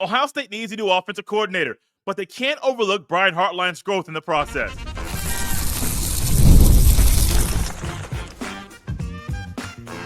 Ohio State needs a new offensive coordinator, but they can't overlook Brian Hartline's growth in the process.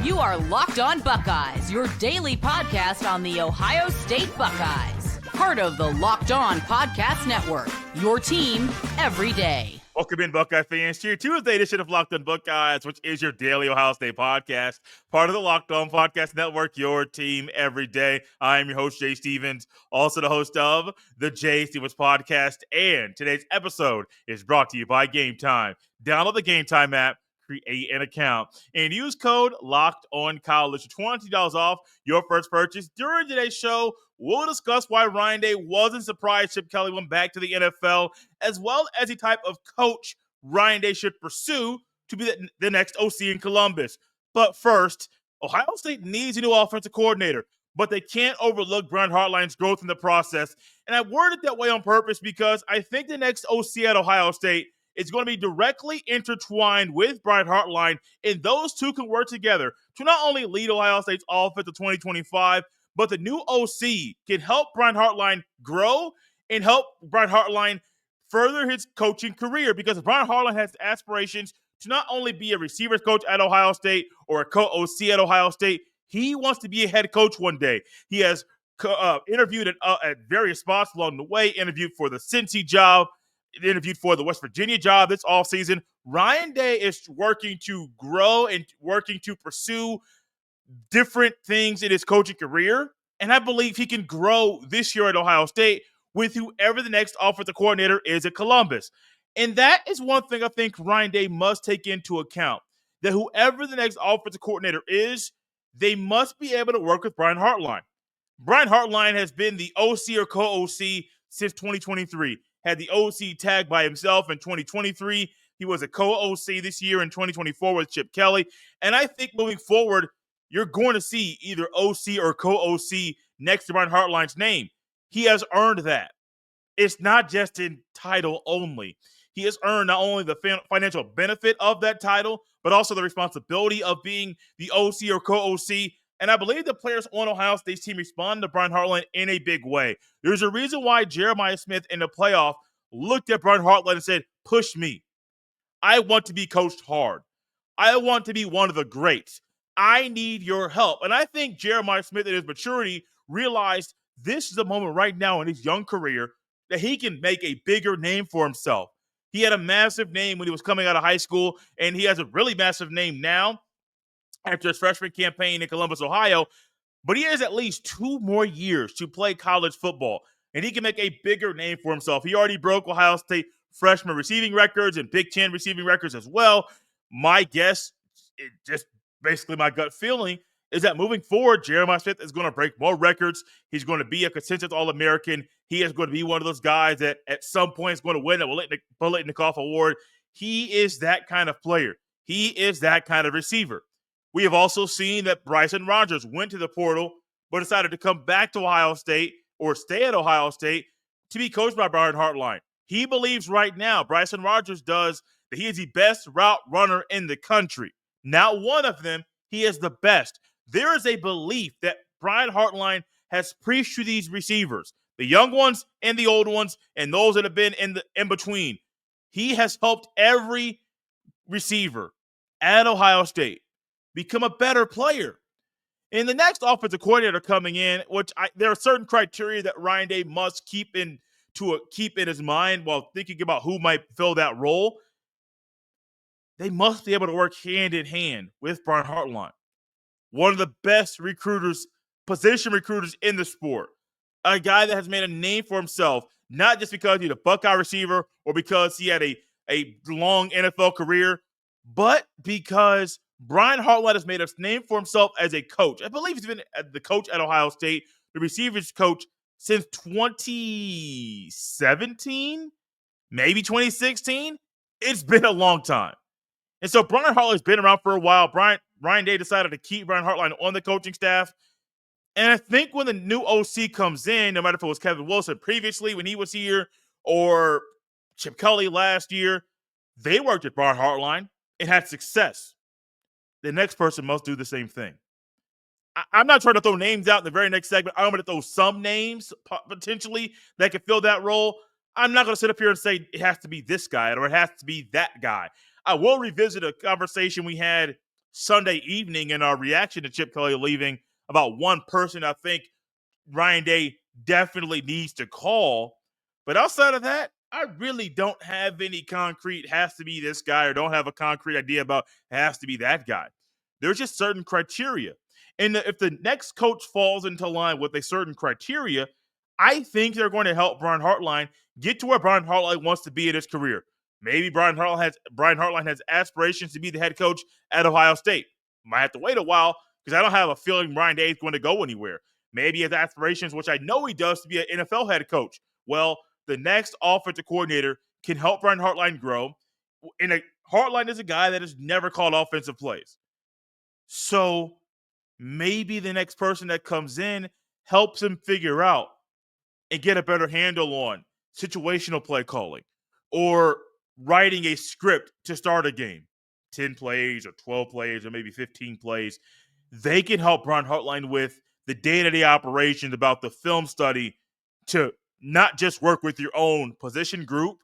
You are Locked On Buckeyes, your daily podcast on the Ohio State Buckeyes. Part of the Locked On Podcast Network, your team every day. Welcome in, Buckeye fans, to your Tuesday edition of Locked On Buckeyes, which is your daily Ohio State podcast, part of the Locked On Podcast Network, your team every day. I am your host, Jay Stevens, also the host of the Jay Stevens Podcast, and today's episode is brought to you by Game Time. Download the Game Time app, create an account, and use code LOCKEDONCollege for $20 off your first purchase. During today's show, we'll discuss why Ryan Day wasn't surprised Chip Kelly went back to the NFL, as well as the type of coach Ryan Day should pursue to be the next OC in Columbus. But first, Ohio State needs a new offensive coordinator, but they can't overlook Brian Hartline's growth in the process. And I worded it that way on purpose because I think the next OC at Ohio State is going to be directly intertwined with Brian Hartline, and those two can work together to not only lead Ohio State's offense to 2025, but the new OC can help Brian Hartline grow and help Brian Hartline further his coaching career, because Brian Hartline has aspirations to not only be a receivers coach at Ohio State or a co-OC at Ohio State, he wants to be a head coach one day. He has interviewed at various spots along the way, interviewed for the Cincy job, interviewed for the West Virginia job this offseason. Ryan Day is working to grow and working to pursue different things in his coaching career, and I believe he can grow this year at Ohio State with whoever the next offensive coordinator is at Columbus. And that is one thing I think Ryan Day must take into account, that whoever the next offensive coordinator is, they must be able to work with Brian Hartline. Brian Hartline has been the OC or co-OC since 2023. Had the OC tag by himself in 2023. He was a co-OC this year in 2024 with Chip Kelly. And I think moving forward, you're going to see either OC or co-OC next to Brian Hartline's name. He has earned that. It's not just in title only. He has earned not only the financial benefit of that title, but also the responsibility of being the OC or co-OC. And I believe the players on Ohio State's team respond to Brian Hartline in a big way. There's a reason why Jeremiah Smith in the playoff looked at Brian Hartline and said, push me. I want to be coached hard. I want to be one of the greats. I need your help. And I think Jeremiah Smith in his maturity realized this is a moment right now in his young career that he can make a bigger name for himself. He had a massive name when he was coming out of high school, and he has a really massive name now after his freshman campaign in Columbus, Ohio. But he has at least 2 more years to play college football, and he can make a bigger name for himself. He already broke Ohio State freshman receiving records and Big Ten receiving records as well. My guess, just basically my gut feeling, is that moving forward, Jeremiah Smith is going to break more records. He's going to be a consensus All-American. He is going to be one of those guys that at some point is going to win a Biletnikoff Award. He is that kind of player. He is that kind of receiver. We have also seen that Bryson Rogers went to the portal, but decided to come back to Ohio State or stay at Ohio State to be coached by Brian Hartline. He believes right now, Bryson Rogers does, that he is the best route runner in the country. Not one of them, he is the best. There is a belief that Brian Hartline has preached to these receivers, the young ones and the old ones, and those that have been in between. He has helped every receiver at Ohio State become a better player. And the next offensive coordinator coming in, there are certain criteria that Ryan Day must keep in his mind while thinking about who might fill that role. They must be able to work hand in hand with Brian Hartline, one of the best recruiters, position recruiters in the sport, a guy that has made a name for himself, not just because he's a Buckeye receiver or because he had a long NFL career, but because Brian Hartline has made a name for himself as a coach. I believe he's been the coach at Ohio State, the receivers coach, since 2017, maybe 2016. It's been a long time. And so Brian Hartline's been around for a while. Ryan Day decided to keep Brian Hartline on the coaching staff. And I think when the new OC comes in, no matter if it was Kevin Wilson previously when he was here or Chip Kelly last year, they worked at Brian Hartline and had success. The next person must do the same thing. I'm not trying to throw names out in the very next segment. I'm going to throw some names potentially that can fill that role. I'm not going to sit up here and say it has to be this guy or it has to be that guy. I will revisit a conversation we had Sunday evening in our reaction to Chip Kelly leaving about one person I think Ryan Day definitely needs to call. But outside of that, I really don't have any concrete has to be this guy or don't have a concrete idea about has to be that guy. There's just certain criteria. And if the next coach falls into line with a certain criteria, I think they're going to help Brian Hartline get to where Brian Hartline wants to be in his career. Maybe Brian Hartline has aspirations to be the head coach at Ohio State. Might have to wait a while because I don't have a feeling Brian Day is going to go anywhere. Maybe he has aspirations, which I know he does, to be an NFL head coach. Well, the next offensive coordinator can help Brian Hartline grow. And Hartline is a guy that has never called offensive plays. So maybe the next person that comes in helps him figure out and get a better handle on situational play calling or writing a script to start a game. 10 plays or 12 plays or maybe 15 plays. They can help Brian Hartline with the day-to-day operations about the film study to not just work with your own position group,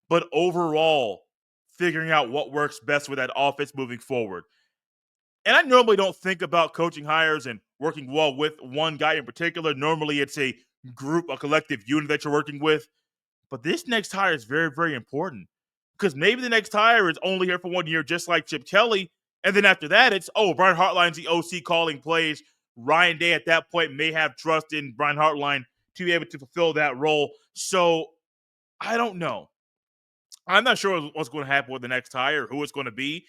but overall figuring out what works best with that offense moving forward. And I normally don't think about coaching hires and working well with one guy in particular. Normally it's a group, a collective unit that you're working with. But this next hire is very, very important because maybe the next hire is only here for 1 year, just like Chip Kelly. And then after that, it's, Brian Hartline's the OC calling plays. Ryan Day at that point may have trust in Brian Hartline to be able to fulfill that role. So I don't know. I'm not sure what's going to happen with the next hire, who it's going to be.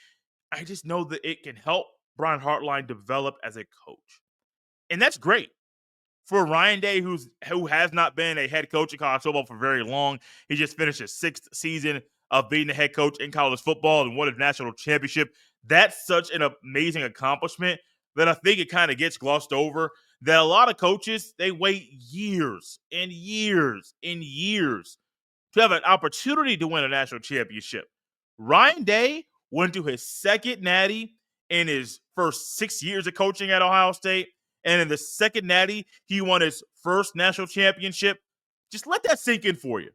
I just know that it can help Brian Hartline develop as a coach. And that's great. For Ryan Day, who has not been a head coach in college football for very long, he just finished his 6th season of being the head coach in college football and won a national championship. That's such an amazing accomplishment that I think it kind of gets glossed over. That a lot of coaches, they wait years and years and years to have an opportunity to win a national championship. Ryan Day went to his second natty in his first 6 years of coaching at Ohio State. And in the second natty, he won his first national championship. Just let that sink in for you.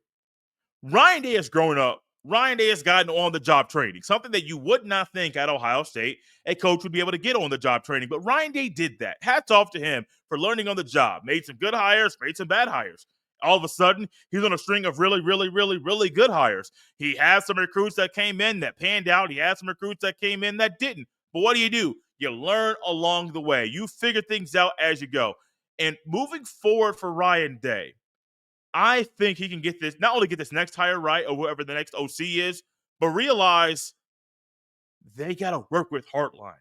Ryan Day has grown up. Ryan Day has gotten on-the-job training, something that you would not think at Ohio State a coach would be able to get on-the-job training. But Ryan Day did that. Hats off to him for learning on the job. Made some good hires, made some bad hires. All of a sudden, he's on a string of really, really, really, really good hires. He has some recruits that came in that panned out. He has some recruits that came in that didn't. But what do? You learn along the way. You figure things out as you go. And moving forward for Ryan Day, I think he can get this, not only get this next hire right or whoever the next OC is, but realize they got to work with Hartline.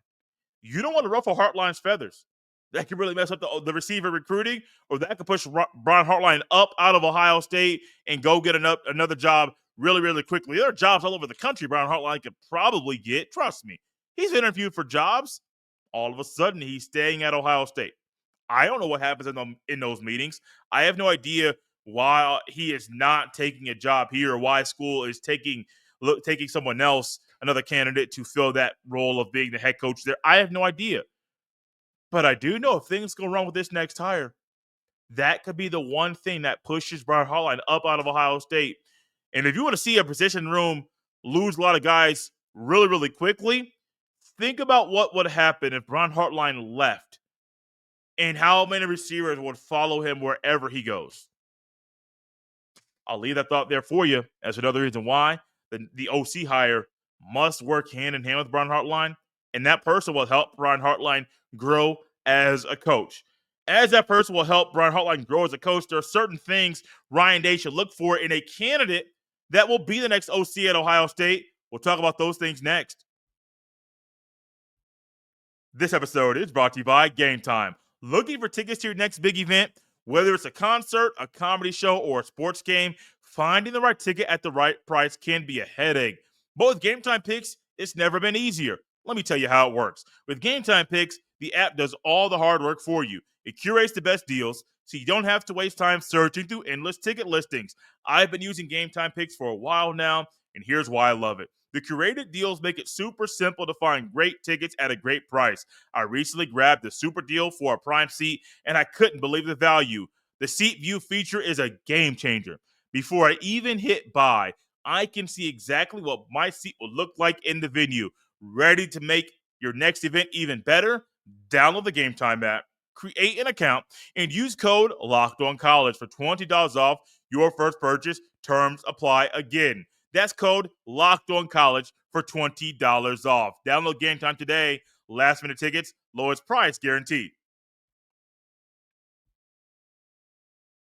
You don't want to ruffle Hartline's feathers. That could really mess up the receiver recruiting, or that could push Brian Hartline up out of Ohio State and go get another job really, really quickly. There are jobs all over the country Brian Hartline could probably get. Trust me. He's interviewed for jobs. All of a sudden, he's staying at Ohio State. I don't know what happens in those meetings. I have no idea why he is not taking a job here or why school is taking someone else, another candidate, to fill that role of being the head coach there. I have no idea. But I do know if things go wrong with this next hire, that could be the one thing that pushes Brian Hartline up out of Ohio State. And if you want to see a position room lose a lot of guys really, really quickly, think about what would happen if Brian Hartline left and how many receivers would follow him wherever he goes. I'll leave that thought there for you as another reason why the OC hire must work hand in hand with Brian Hartline, and that person will help Brian Hartline grow as a coach. As that person will help Brian Hartline grow as a coach, there are certain things Ryan Day should look for in a candidate that will be the next OC at Ohio State. We'll talk about those things next. This episode is brought to you by Game Time. Looking for tickets to your next big event? Whether it's a concert, a comedy show, or a sports game, finding the right ticket at the right price can be a headache. But with Game Time Picks, it's never been easier. Let me tell you how it works. With Game Time Picks, the app does all the hard work for you. It curates the best deals, so you don't have to waste time searching through endless ticket listings. I've been using Game Time Picks for a while now, And here's why I love it. The curated deals make it super simple to find great tickets at a great price. I recently grabbed the super deal for a prime seat, and I couldn't believe the value. The seat view feature is a game changer. Before I even hit buy, I can see exactly what my seat will look like in the venue. Ready to make your next event even better? Download the Game Time app, create an account, and use code LOCKEDONCollege for $20 off your first purchase. Terms apply again. That's code LOCKEDONCollege for $20 off. Download Game Time today. Last minute tickets, lowest price guaranteed.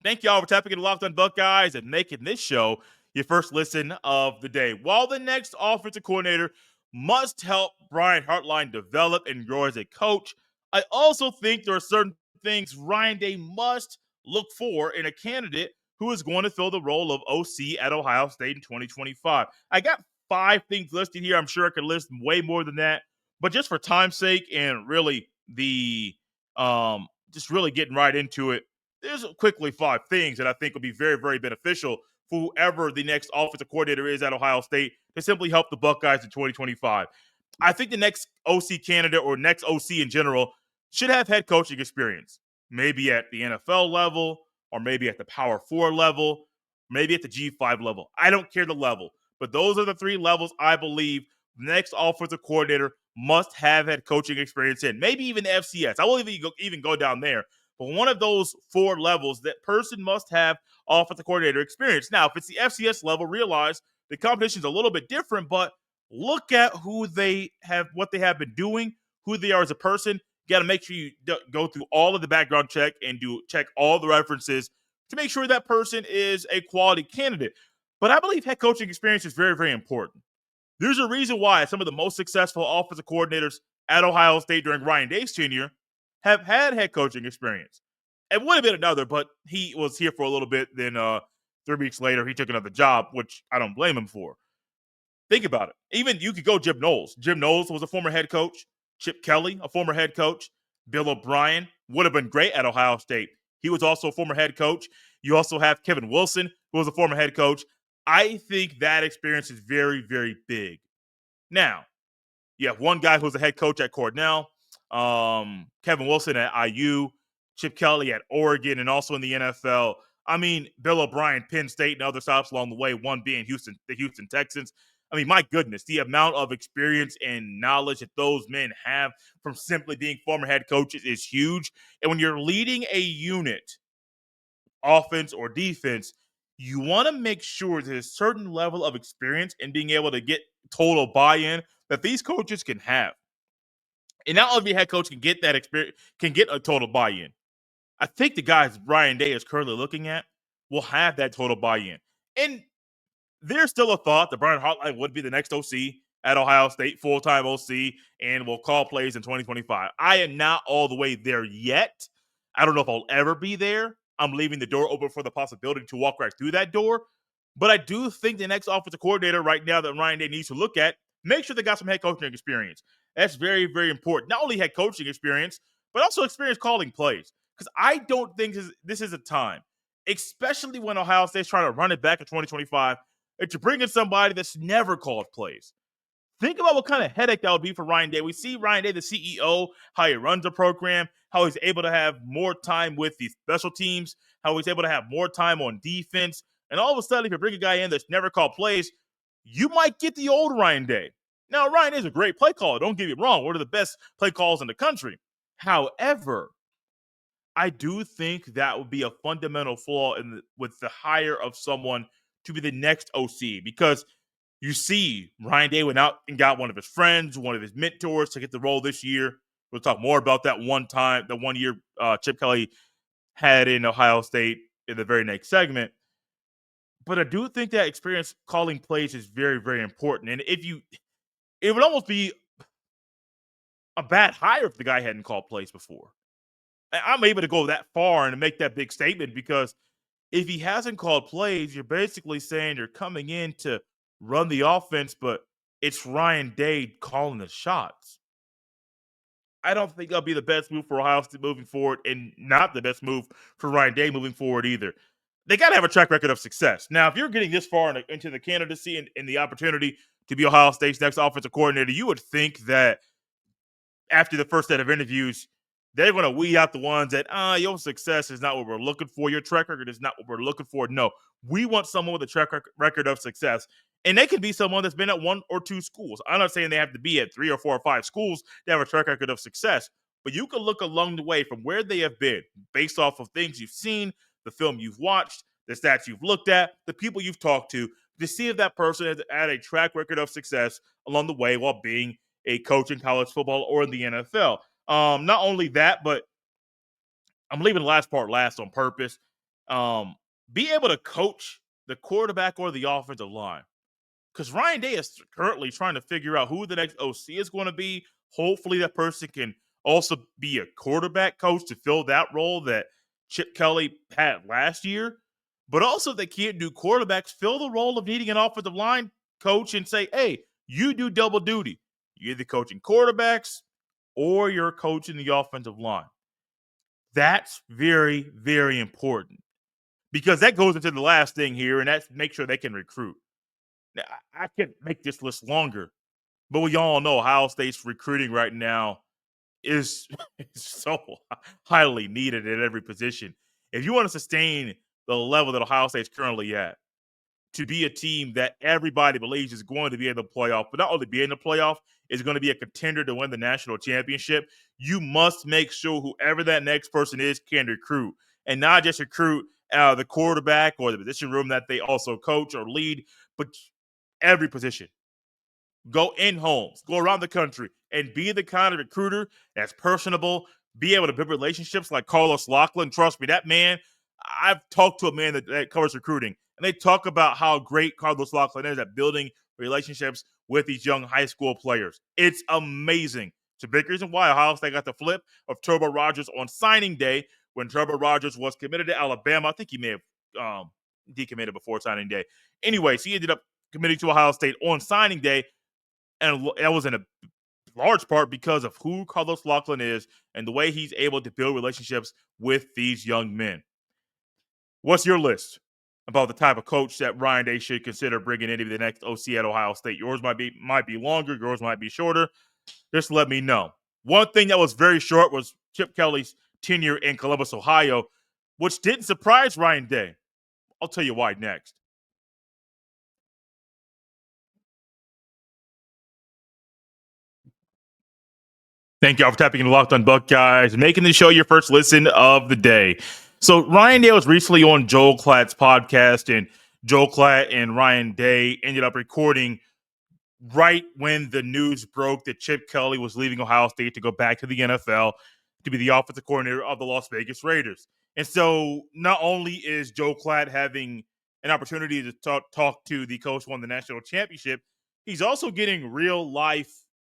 Thank y'all for tapping into Locked On Buckeyes and making this show your first listen of the day. While the next offensive coordinator must help Brian Hartline develop and grow as a coach, I also think there are certain things Ryan Day must look for in a candidate who is going to fill the role of OC at Ohio State in 2025. I got 5 things listed here. I'm sure I could list way more than that, but just for time's sake and really the just really getting right into it, there's quickly 5 things that I think will be very, very beneficial for whoever the next offensive coordinator is at Ohio State to simply help the Buckeyes in 2025. I think the next OC candidate or next OC in general should have head coaching experience, maybe at the NFL level or maybe at the Power 4 level, maybe at the G5 level. I don't care the level, but those are the 3 levels I believe the next offensive coordinator must have head coaching experience in. Maybe even the FCS. I won't even go down there. But one of those 4 levels, that person must have offensive coordinator experience. Now, if it's the FCS level, realize the competition's a little bit different, but look at who they have, what they have been doing, who they are as a person. You got to make sure you go through all of the background check and check all the references to make sure that person is a quality candidate. But I believe head coaching experience is very, very important. There's a reason why some of the most successful offensive coordinators at Ohio State during Ryan Day's tenure have had head coaching experience. It would have been another, but he was here for a little bit. Then 3 weeks later, he took another job, which I don't blame him for. Think about it. Even you could go Jim Knowles. Jim Knowles was a former head coach. Chip Kelly, a former head coach. Bill O'Brien would have been great at Ohio State. He was also a former head coach. You also have Kevin Wilson, who was a former head coach. I think that experience is very, very big. Now, you have one guy who's a head coach at Cornell, Kevin Wilson at IU, Chip Kelly at Oregon, and also in the NFL. I mean, Bill O'Brien, Penn State, and other stops along the way, one being the Houston Texans. I mean, my goodness, the amount of experience and knowledge that those men have from simply being former head coaches is huge. And when you're leading a unit, offense or defense, you want to make sure there's a certain level of experience and being able to get total buy-in that these coaches can have. And not every head coach can get that experience, can get a total buy-in. I think the guys Ryan Day is currently looking at will have that total buy-in. And there's still a thought that Brian Hartline would be the next OC at Ohio State, full-time OC, and will call plays in 2025. I am not all the way there yet. I don't know if I'll ever be there. I'm leaving the door open for the possibility to walk right through that door. But I do think the next offensive coordinator right now that Ryan Day needs to look at, make sure they got some head coaching experience. That's very, very important. Not only head coaching experience, but also experience calling plays. Because I don't think this is a time, especially when Ohio State's trying to run it back in 2025, that you're bringing somebody that's never called plays. Think about what kind of headache that would be for Ryan Day. We see Ryan Day, the CEO, how he runs the program, how he's able to have more time with the special teams, how he's able to have more time on defense. And all of a sudden, if you bring a guy in that's never called plays, you might get the old Ryan Day. Now, Ryan is a great play caller. Don't get me wrong. One of the best play calls in the country. However, I do think that would be a fundamental flaw with the hire of someone to be the next OC, because you see Ryan Day went out and got one of his friends, one of his mentors to get the role this year. We'll talk more about that the 1 year Chip Kelly had in Ohio State in the very next segment. But I do think that experience calling plays is very, very important. And it would almost be a bad hire if the guy hadn't called plays before. I'm able to go that far and make that big statement because if he hasn't called plays, you're basically saying you're coming in to run the offense, but it's Ryan Day calling the shots. I don't think that'll be the best move for Ohio State moving forward, and not the best move for Ryan Day moving forward either. they got to have a track record of success. Now, if you're getting this far into the candidacy and the opportunity to be Ohio State's next offensive coordinator, you would think that after the first set of interviews, they're going to weed out the ones that, your success is not what we're looking for. Your track record is not what we're looking for. No, we want someone with a track record of success. And they can be someone that's been at one or two schools. I'm not saying they have to be at 3 or 4 or 5 schools to have a track record of success, but you can look along the way from where they have been based off of things you've seen, the film you've watched, the stats you've looked at, the people you've talked to see if that person has had a track record of success along the way while being a coach in college football or in the NFL. Not only that, but I'm leaving the last part last on purpose. Be able to coach the quarterback or the offensive line. Because Ryan Day is currently trying to figure out who the next OC is going to be. Hopefully, that person can also be a quarterback coach to fill that role that Chip Kelly had last year. But also, if they can't do quarterbacks, fill the role of needing an offensive line coach and say, hey, you do double duty. You're either coaching quarterbacks or you're coaching the offensive line. That's very, very important because that goes into the last thing here, and that's make sure they can recruit. Now, I can make this list longer, but we all know Ohio State's recruiting right now is so highly needed at every position. If you want to sustain the level that Ohio State's currently at, to be a team that everybody believes is going to be in the playoff, but not only be in the playoff, is going to be a contender to win the national championship, you must make sure whoever that next person is can recruit. And not just recruit the quarterback or the position room that they also coach or lead, but every position. Go in homes, go around the country, and be the kind of recruiter that's personable, be able to build relationships like Carlos Loughlin. Trust me, that man, I've talked to a man that covers recruiting, and they talk about how great Carlos Loughlin is at building relationships with these young high school players. It's amazing. It's a big reason why Ohio State got the flip of Turbo Rogers on signing day when Turbo Rogers was committed to Alabama. I think he may have decommitted before signing day. Anyways, he ended up committing to Ohio State on signing day, and that was in a large part because of who Carlos Loughlin is and the way he's able to build relationships with these young men. What's your list about the type of coach that Ryan Day should consider bringing into the next OC at Ohio State? Yours might be longer, yours might be shorter. Just let me know. One thing that was very short was Chip Kelly's tenure in Columbus, Ohio, which didn't surprise Ryan Day. I'll tell you why next. Thank y'all for tapping into Locked on Buckeyes and making the show your first listen of the day. So Ryan Day was recently on Joel Klatt's podcast, and Joel Klatt and Ryan Day ended up recording right when the news broke that Chip Kelly was leaving Ohio State to go back to the NFL to be the offensive coordinator of the Las Vegas Raiders. And so not only is Joel Klatt having an opportunity to talk to the coach who won the national championship, he's also getting real life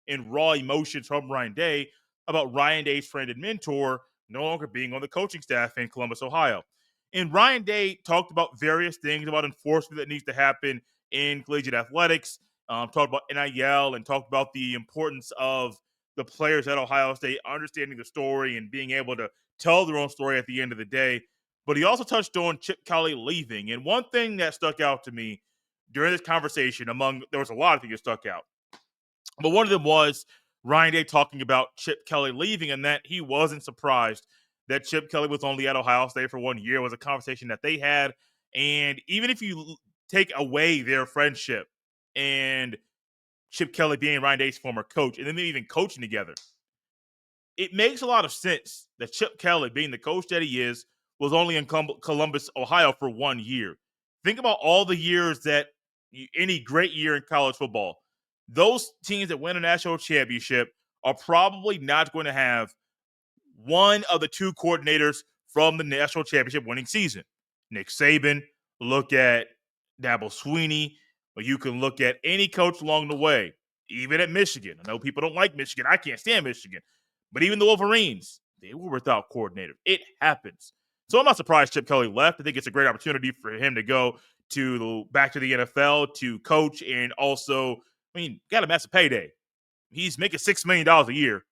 and raw emotions from Ryan Day about Ryan Day's friend and mentor no longer being on the coaching staff in Columbus, Ohio. And Ryan Day talked about various things about enforcement that needs to happen in collegiate athletics, talked about NIL, and talked about the importance of the players at Ohio State understanding the story and being able to tell their own story at the end of the day. But he also touched on Chip Kelly leaving. And one thing that stuck out to me during this conversation, there was a lot of things that stuck out, but one of them was Ryan Day talking about Chip Kelly leaving and that he wasn't surprised that Chip Kelly was only at Ohio State for 1 year. It was a conversation that they had. And even if you take away their friendship and Chip Kelly being Ryan Day's former coach and then even coaching together, it makes a lot of sense that Chip Kelly, being the coach that he is, was only in Columbus, Ohio for 1 year. Think about all the years that any great year in college football, those teams that win a national championship are probably not going to have one of the two coordinators from the national championship winning season. Nick Saban, look at Dabo Swinney, or you can look at any coach along the way, even at Michigan. I know people don't like Michigan. I can't stand Michigan. But even the Wolverines, they were without coordinator. It happens. So I'm not surprised Chip Kelly left. I think it's a great opportunity for him to go back to the NFL to coach, and also, got a massive payday. He's making $6 million a year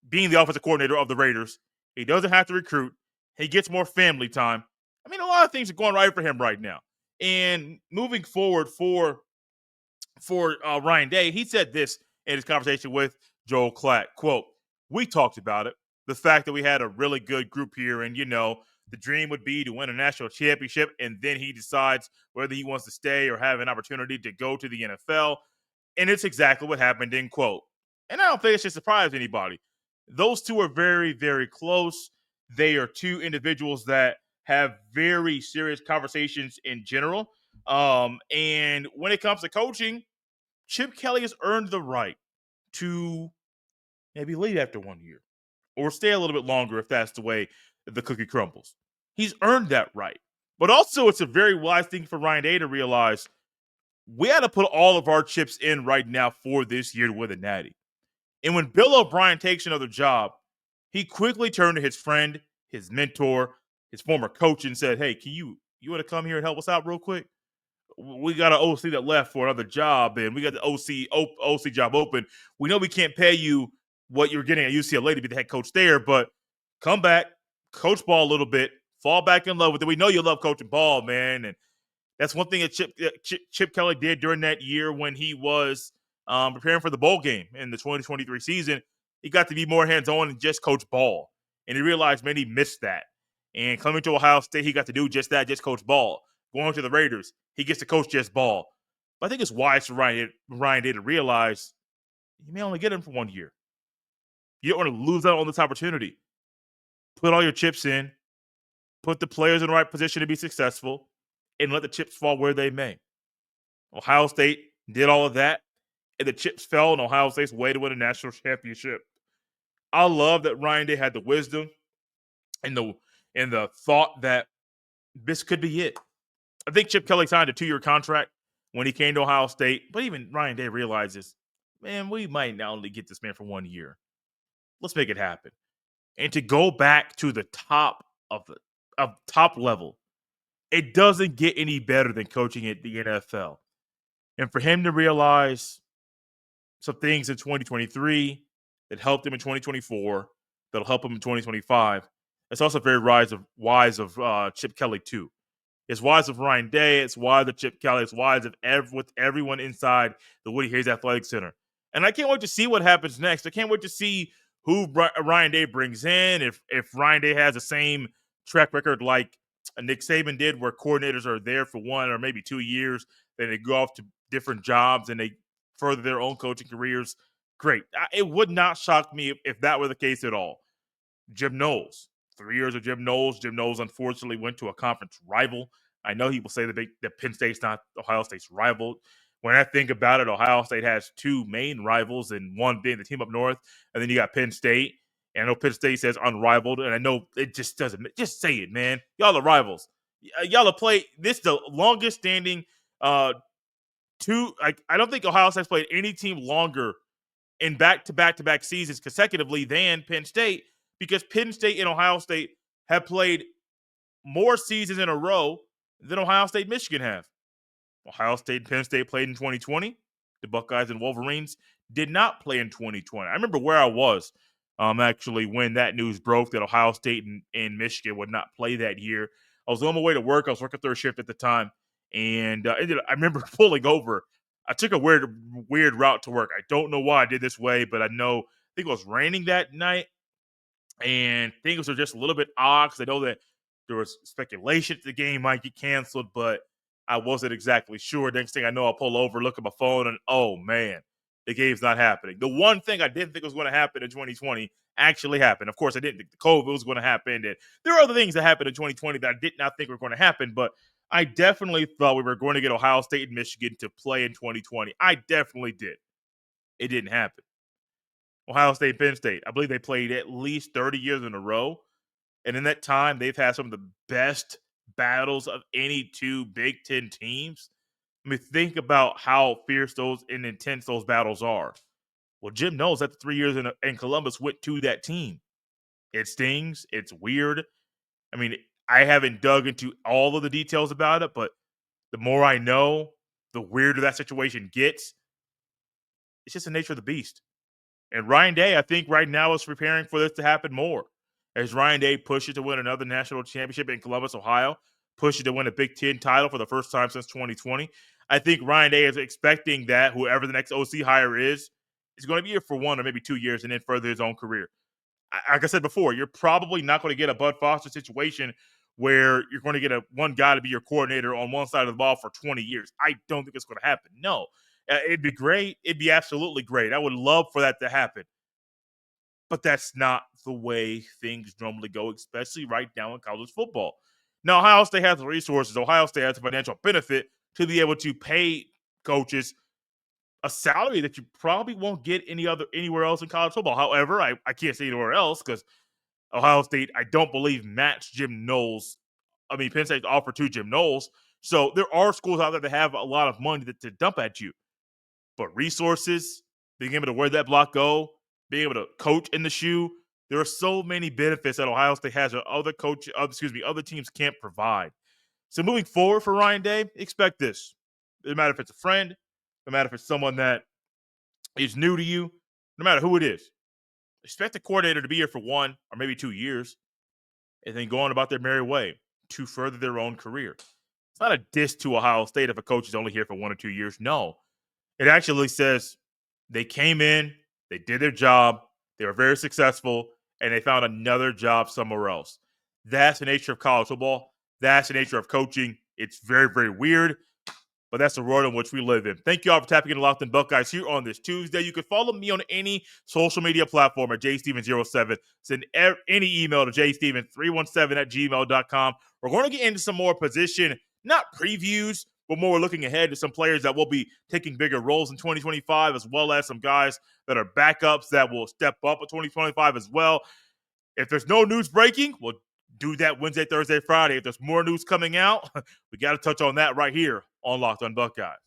being the offensive coordinator of the Raiders. He doesn't have to recruit. He gets more family time. I mean, a lot of things are going right for him right now. And moving forward for Ryan Day, he said this in his conversation with Joel Klatt, quote, "We talked about it, the fact that we had a really good group here, and, the dream would be to win a national championship, and then he decides whether he wants to stay or have an opportunity to go to the NFL, and it's exactly what happened," end quote. And I don't think it should surprise anybody. Those two are very, very close. They are two individuals that have very serious conversations in general. And when it comes to coaching, Chip Kelly has earned the right to maybe leave after 1 year or stay a little bit longer if that's the way the cookie crumbles. He's earned that right. But also, it's a very wise thing for Ryan Day to realize we had to put all of our chips in right now for this year to win the Natty. And when Bill O'Brien takes another job, he quickly turned to his friend, his mentor, his former coach, and said, "Hey, you want to come here and help us out real quick? We got an OC that left for another job, and we got the OC job open. We know we can't pay you what you're getting at UCLA to be the head coach there, but come back, coach ball a little bit, fall back in love with it. We know you love coaching ball, man." And that's one thing that Chip Kelly did during that year when he was preparing for the bowl game in the 2023 season. He got to be more hands-on and just coach ball. And he realized, man, he missed that. And coming to Ohio State, he got to do just that, just coach ball. Going to the Raiders, he gets to coach just ball. But I think it's wise for Ryan Day to realize you may only get him for 1 year. You don't want to lose out on this opportunity. Put all your chips in, put the players in the right position to be successful, and let the chips fall where they may. Ohio State did all of that, and the chips fell in Ohio State's way to win a national championship. I love that Ryan Day had the wisdom and the thought that this could be it. I think Chip Kelly signed a 2-year contract when he came to Ohio State, but even Ryan Day realizes, man, we might not only get this man for 1 year. Let's make it happen. And to go back to the top of top level, it doesn't get any better than coaching at the NFL. And for him to realize some things in 2023 that helped him in 2024, that'll help him in 2025, it's also very wise of Chip Kelly too. It's wise of Ryan Day. It's wise of Chip Kelly. It's wise of with everyone inside the Woody Hayes Athletic Center. And I can't wait to see what happens next. I can't wait to see who Ryan Day brings in. If Ryan Day has the same track record like Nick Saban did, where coordinators are there for 1 or maybe 2 years, then they go off to different jobs and they further their own coaching careers. Great. It would not shock me if that were the case at all. Jim Knowles. 3 years of Jim Knowles. Jim Knowles unfortunately went to a conference rival. I know he will say that Penn State's not Ohio State's rival. When I think about it, Ohio State has 2 main rivals, and one being the team up north, and then you got Penn State. And I know Penn State says unrivaled, and I know it just doesn't. Just say it, man. Y'all are rivals. Y'all have played. This is the longest standing. I don't think Ohio State's played any team longer in back-to-back seasons consecutively than Penn State, because Penn State and Ohio State have played more seasons in a row than Ohio State and Michigan have. Ohio State and Penn State played in 2020. The Buckeyes and Wolverines did not play in 2020. I remember where I was actually when that news broke that Ohio State and Michigan would not play that year. I was on my way to work. I was working third shift at the time, and I remember pulling over. I took a weird route to work. I don't know why I did this way, but I think it was raining that night, and things were just a little bit odd because I know that there was speculation that the game might get canceled, but I wasn't exactly sure. Next thing I know, I'll pull over, look at my phone, and oh, man, the game's not happening. The one thing I didn't think was going to happen in 2020 actually happened. Of course, I didn't think the COVID was going to happen. And there are other things that happened in 2020 that I did not think were going to happen, but I definitely thought we were going to get Ohio State and Michigan to play in 2020. I definitely did. It didn't happen. Ohio State, Penn State, I believe they played at least 30 years in a row. And in that time, they've had some of the best battles of any 2 Big Ten teams. I mean, think about how fierce those and intense those battles are. Well, Jim Knowles, after 3 years in Columbus, went to that team. It stings. It's weird. I mean, I haven't dug into all of the details about it, but the more I know, the weirder that situation gets. It's just the nature of the beast. And Ryan Day, I think right now is preparing for this to happen more. As Ryan Day pushes to win another national championship in Columbus, Ohio, pushing to win a Big Ten title for the first time since 2020. I think Ryan Day is expecting that whoever the next OC hire is going to be here for 1 or maybe 2 years and then further his own career. Like I said before, you're probably not going to get a Bud Foster situation where you're going to get one guy to be your coordinator on one side of the ball for 20 years. I don't think it's going to happen. No. It'd be great. It'd be absolutely great. I would love for that to happen. But that's not the way things normally go, especially right now in college football. Now, Ohio State has the resources. Ohio State has the financial benefit to be able to pay coaches a salary that you probably won't get anywhere else in college football. However, I can't say anywhere else because Ohio State, I don't believe, matched Jim Knowles. I mean, Penn State's offer to Jim Knowles. So there are schools out there that have a lot of money to dump at you. But resources, being able to wear that block go, being able to coach in the shoe, there are so many benefits that Ohio State has that other teams can't provide. So moving forward for Ryan Day, expect this. No matter if it's a friend, no matter if it's someone that is new to you, no matter who it is, expect the coordinator to be here for 1 or maybe 2 years and then go on about their merry way to further their own career. It's not a diss to Ohio State if a coach is only here for 1 or 2 years. No. It actually says they came in, they did their job, they were very successful, and they found another job somewhere else. That's the nature of college football. That's the nature of coaching. It's very, very weird, but that's the world in which we live in. Thank you all for tapping in Locked On Buckeyes here on this Tuesday. You can follow me on any social media platform at jstevens07. Send any email to jstevens317@gmail.com. We're going to get into some more position, not previews, but more looking ahead to some players that will be taking bigger roles in 2025, as well as some guys that are backups that will step up in 2025 as well. If there's no news breaking, we'll do that Wednesday, Thursday, Friday. If there's more news coming out, we got to touch on that right here on Locked On Buckeyes.